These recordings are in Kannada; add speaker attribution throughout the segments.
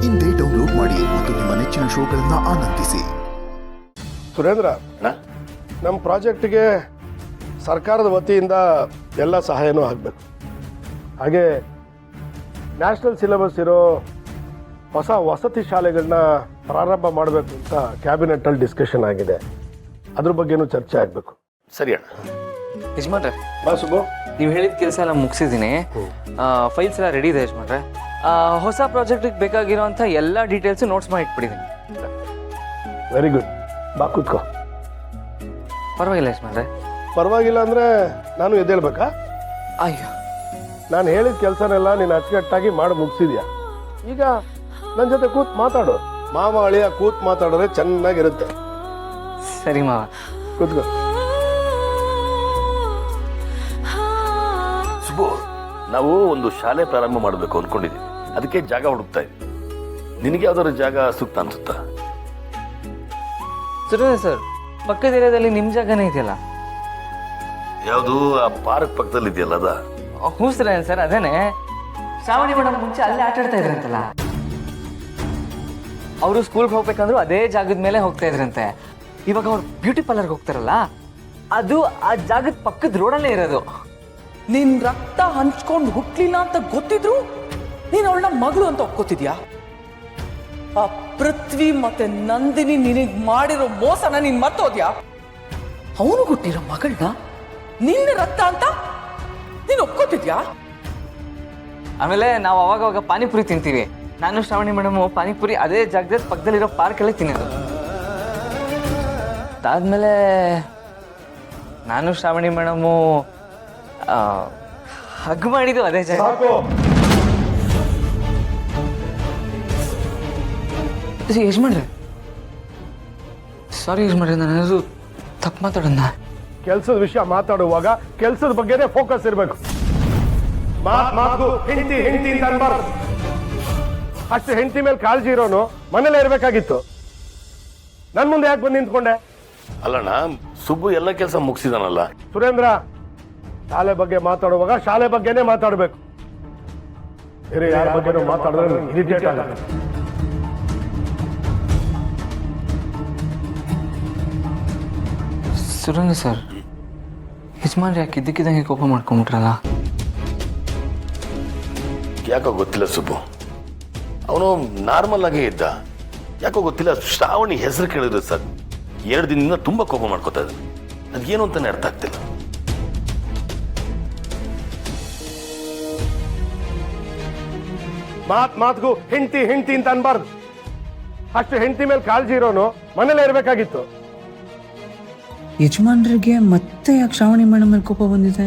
Speaker 1: ಇಂದೇ ಡೌನ್ಲೋಡ್ ಮಾಡಿ ಮತ್ತು ನಿಮ್ಮ ನೆಚ್ಚಿನ ಶೋಗಳನ್ನು ಆನಂದಿಸಿ.
Speaker 2: ಸುರೇಂದ್ರ, ನಮ್ಮ ಪ್ರಾಜೆಕ್ಟ್ಗೆ ಸರ್ಕಾರದ ವತಿಯಿಂದ ಎಲ್ಲ ಸಹಾಯನೂ ಆಗಬೇಕು. ಹಾಗೆ ನ್ಯಾಷನಲ್ ಸಿಲೆಬಸ್ ಇರೋ ಹೊಸ ವಸತಿ ಶಾಲೆಗಳನ್ನ ಪ್ರಾರಂಭ ಮಾಡಬೇಕು ಅಂತ ಕ್ಯಾಬಿನೆಟ್ಟಲ್ಲಿ ಡಿಸ್ಕಷನ್ ಆಗಿದೆ. ಅದ್ರ ಬಗ್ಗೆನೂ ಚರ್ಚೆ ಆಗಬೇಕು.
Speaker 3: ಸರಿ ಅಣ್ಣ.
Speaker 4: ಯಜಮಾನ್ರೆ,
Speaker 2: ಸುಬ್ಬು,
Speaker 4: ನೀವು ಹೇಳಿದ ಕೆಲಸ ಎಲ್ಲ ಮುಗಿಸಿದ್ದೀನಿ. ಫೈಲ್ಸ್ ಎಲ್ಲ ರೆಡಿ ಇದೆ ಯಜಮಾನ್ರೆ. ಹೊಸ ಪ್ರಾಜೆಕ್ಟಿಗೆ ಬೇಕಾಗಿರೋಂಥ ಎಲ್ಲ ಡೀಟೇಲ್ಸು ನೋಟ್ಸ್ ಮಾಡಿ ಇಟ್ಬಿಟ್ಟಿದ್ದೀನಿ.
Speaker 2: Very good. ಬಾ ಕೂತ್ಕೋ.
Speaker 4: ಪರವಾಗಿಲ್ಲ ಯಜಮಾನ್ರೆ.
Speaker 2: ಪರವಾಗಿಲ್ಲ ಅಂದರೆ ನಾನು ಎದ್ದೇಳ್ಬೇಕಾ?
Speaker 4: ಅಯ್ಯೋ,
Speaker 2: ನಾನು ಹೇಳಿದ ಕೆಲಸನೆಲ್ಲ ನೀನು ಅಚ್ಚುಕಟ್ಟಾಗಿ ಮಾಡಿ ಮುಗಿಸಿದ್ಯಾ. ಈಗ ನನ್ನ ಜೊತೆ ಕೂತ್ ಮಾತಾಡು. ಮಾವ ಅಳಿಯ ಕೂತ್ ಮಾತಾಡಿದ್ರೆ ಚೆನ್ನಾಗಿರುತ್ತೆ.
Speaker 4: ಸರಿ ಮಾವ,
Speaker 2: ಕೂತ್ಕೋ.
Speaker 3: ಸುಬ್ಬು, ನಾವು ಒಂದು ಶಾಲೆ ಪ್ರಾರಂಭ ಮಾಡಬೇಕು ಅಂದ್ಕೊಂಡಿದ್ದೀವಿ. ಅದಕ್ಕೆ ಜಾಗ ಹುಡುಕ್ತಾ ಇದ್ದೀವಿ. ನಿನಗೆ ಯಾವ್ದಾದ್ರು ಜಾಗ ಸೂಕ್ತ ಅನ್ಸುತ್ತಾ?
Speaker 4: ಸರಿ ಸರ್, ಪಕ್ಕದ ಏರಿಯಾದಲ್ಲಿ ನಿಮ್ಮ ಜಾಗನೇ ಇದೆಯಲ್ಲ?
Speaker 3: ಯಾವುದು? ಆ ಪಾರ್ಕ್ ಪಕ್ಕದಲ್ಲಿ ಇದೆಯಲ್ಲ ಅದ?
Speaker 4: ಹ್ಞೂ ಸರ್, ಅದೇನೆ. ಶ್ರಾವಣಿ ಮೇಡಮ್ ಮುಂಚೆ ಅಲ್ಲೇ ಆಟ ಆಡ್ತಾ ಇದ್ರಂತಲ್ಲ. ಅವರು ಸ್ಕೂಲ್ಗೆ ಹೋಗ್ಬೇಕಂದ್ರು ಅದೇ ಜಾಗದ ಮೇಲೆ ಹೋಗ್ತಾ ಇದ್ರಂತೆ. ಇವಾಗ ಅವ್ರು ಬ್ಯೂಟಿ ಪಾರ್ಲರ್ಗೆ ಹೋಗ್ತಾರಲ್ಲ, ಅದು ಆ ಜಾಗದ ಪಕ್ಕದ ರೋಡಲ್ಲೇ ಇರೋದು.
Speaker 5: ನಿನ್ ರಕ್ತ ಹಂಚ್ಕೊಂಡು ಹುಟ್ಲಿಲ್ಲ ಅಂತ ಗೊತ್ತಿದ್ರು ನೀನ್ ಅವಳನ್ನ ಮಗಳು ಅಂತ ಒಪ್ಕೋತಿದ್ಯಾ? ಆ ಪೃಥ್ವಿ ಮತ್ತೆ ನಂದಿನಿ ನಿನಗ್ ಮಾಡಿರೋ ಮೋಸನ ನೀನ್ ಮರ್ತೋದ್ಯಾ? ಅವನು ಹುಟ್ಟಿರೋ ಮಗಳನ್ನ ನಿನ್ನ ರಕ್ತ ಅಂತ ನೀನ್ ಒಪ್ಕೋತಿದ್ಯಾ?
Speaker 4: ಆಮೇಲೆ ನಾವು ಅವಾಗ ಪಾನಿಪುರಿ ತಿಂತೀವಿ. ನಾನು ಶ್ರಾವಣಿ ಮೇಡಮ್ ಪಾನಿಪುರಿ ಅದೇ ಜಾಗದ ಪಕ್ಕದಲ್ಲಿರೋ ಪಾರ್ಕಲ್ಲೇ ತಿನ್ನೋದು. ಅದಾದ್ಮೇಲೆ ನಾನು ಶ್ರಾವಣಿ ಮೇಡಮು ಹಗ್ ಮಾಡಿದ್ದು ಅದೇ ಜಾಗ. ಯಜಮಾನ್ರೆ, ಸಾರಿ ಯಜಮಾನ್ರೆ, ನಾನು ತಪ್ಪು ಮಾತಾಡೋಣ.
Speaker 2: ಕೆಲಸದ ವಿಷಯ ಮಾತಾಡುವಾಗ ಕೆಲಸದ ಬಗ್ಗೆನೇ ಫೋಕಸ್ ಇರಬೇಕು. ಮಾತು ಹೆಂಡತಿ ಅಂತ ಅನ್ಬಾರ್ದು. ಅಷ್ಟು ಹೆಂಡತಿ ಮೇಲೆ ಕಾಳಜಿ ಇರೋನು ಮನೇಲೆ ಇರಬೇಕಾಗಿತ್ತು. ನನ್ ಮುಂದೆ ಯಾಕೆ ಬಂದು ನಿಂತ್ಕೊಂಡೆ?
Speaker 3: ಅಲ್ಲಣ್ಣ, ಸುಬ್ಬು ಎಲ್ಲ ಕೆಲಸ ಮುಗಿಸಿದಾನಲ್ಲ.
Speaker 2: ಸುರೇಂದ್ರ, ಶಾಲೆ ಬಗ್ಗೆ ಮಾತಾಡುವಾಗ ಶಾಲೆ ಬಗ್ಗೆನೇ ಮಾತಾಡಬೇಕು. ಬೇರೆ ಯಾರ ಬಗ್ಗೆನೂ ಮಾತಾಡಿದ್ರೆ ಇರಿಟೇಟ್ ಆಗುತ್ತೆ.
Speaker 4: ಸುರೇಂದ್ರ ಸರ್, ಯಜಮಾನ್ರೆ ಯಾಕೆ ಇದ್ದಕ್ಕಿದ್ದಂಗೆ ಕೋಪ ಮಾಡ್ಕೊಂಬಿಟ್ರಲ್ಲ?
Speaker 3: ಯಾಕೋ ಗೊತ್ತಿಲ್ಲ ಸುಬ್ಬು, ಅವನು ನಾರ್ಮಲ್ ಆಗೇ ಇದ್ದ. ಯಾಕೋ ಗೊತ್ತಿಲ್ಲ, ಶ್ರಾವಣಿ ಹೆಸರು ಕೇಳಿದ್ರು ಸರ್ 2 ದಿನದಿಂದ ತುಂಬಾ ಕೋಪ ಮಾಡ್ಕೋತಾ ಇದ್ದ. ಅದೇನು ಅಂತಾನೆ ಅರ್ಥ ಆಗ್ತಿಲ್ಲ.
Speaker 2: ಮಾತ್ಗೂ ಹೆಂಡತಿ ಅಂತ ಅನ್ಬಾರ್ದು. ಅಷ್ಟು ಹೆಂಡತಿ ಮೇಲೆ ಕಾಳಜಿ ಇರೋನು ಮನೇಲೆ ಇರಬೇಕಾಗಿತ್ತು.
Speaker 5: ಯಜಮಾನ್ರಿಗೆ ಮತ್ತೆ ಯಾಕೆ ಶ್ರಾವಣಿ ಮೇಡಮ್ ಮೇಲೆ ಕೋಪ ಬಂದಿದೆ?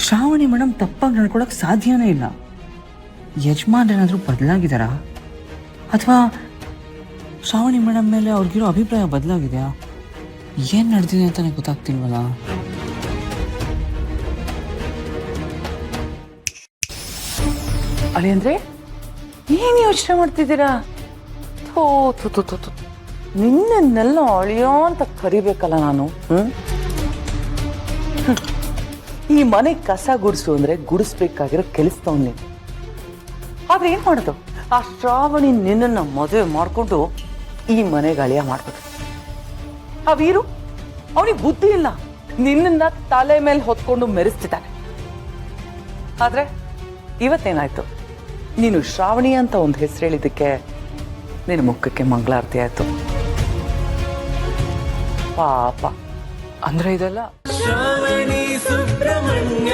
Speaker 5: ಶ್ರಾವಣಿ ಮೇಡಮ್ ತಪ್ಪಾಗಿ ನಡ್ಕೊಳಕ್ ಸಾಧ್ಯನೇ ಇಲ್ಲ. ಯಜಮಾನ್ರೇನಾದ್ರೂ ಬದಲಾಗಿದ್ದಾರಾ? ಅಥವಾ ಶ್ರಾವಣಿ ಮೇಡಮ್ ಮೇಲೆ ಅವ್ರಿಗಿರೋ ಅಭಿಪ್ರಾಯ ಬದಲಾಗಿದೆಯಾ? ಏನ್ ನಡೆದಿದೆ ಅಂತಾನೆ ಗೊತ್ತಾಗ್ತಿಲ್ವಲ್ಲ. ಅಳಿ ಅಂದ್ರೆ ಏನ್ ಯೋಚನೆ ಮಾಡ್ತಿದ್ದೀರಾ? ನಿನ್ನೆಲ್ಲ ಅಳಿಯೋ ಅಂತ ಕರಿಬೇಕಲ್ಲ ನಾನು. ಈ ಮನೆ ಕಸ ಗುಡಿಸು ಅಂದ್ರೆ ಗುಡಿಸ್ಬೇಕಾಗಿರೋ ಕೆಲಸದವನ್ನೇ. ಆದ್ರೆ ಏನ್ ಮಾಡೋದು? ಆ ಶ್ರಾವಣಿ ನಿನ್ನನ್ನ ಮದುವೆ ಮಾಡ್ಕೊಂಡು ಈ ಮನೆಗೆ ಅಳಿಯ ಮಾಡ್ಬೇಕು. ಆ ವೀರು, ಅವನಿಗೆ ಬುದ್ಧಿ ಇಲ್ಲ. ನಿನ್ನನ್ನ ತಲೆ ಮೇಲೆ ಹೊತ್ಕೊಂಡು ಮೆರೆಸ್ತಿದ್ದಾನೆ. ಆದ್ರೆ ಇವತ್ತೇನಾಯ್ತು? ನೀನು ಶ್ರಾವಣಿ ಅಂತ ಒಂದು ಹೆಸರು ಹೇಳಿದ್ದಕ್ಕೆ ನಿನ್ನ ಮುಖಕ್ಕೆ ಮಂಗಳಾರತಿ ಆಯ್ತು. ಪಾಪ. ಅಂದ್ರೆ ಇದೆಲ್ಲ ಶ್ರಾವಣಿ ಸುಬ್ರಹ್ಮಣ್ಯ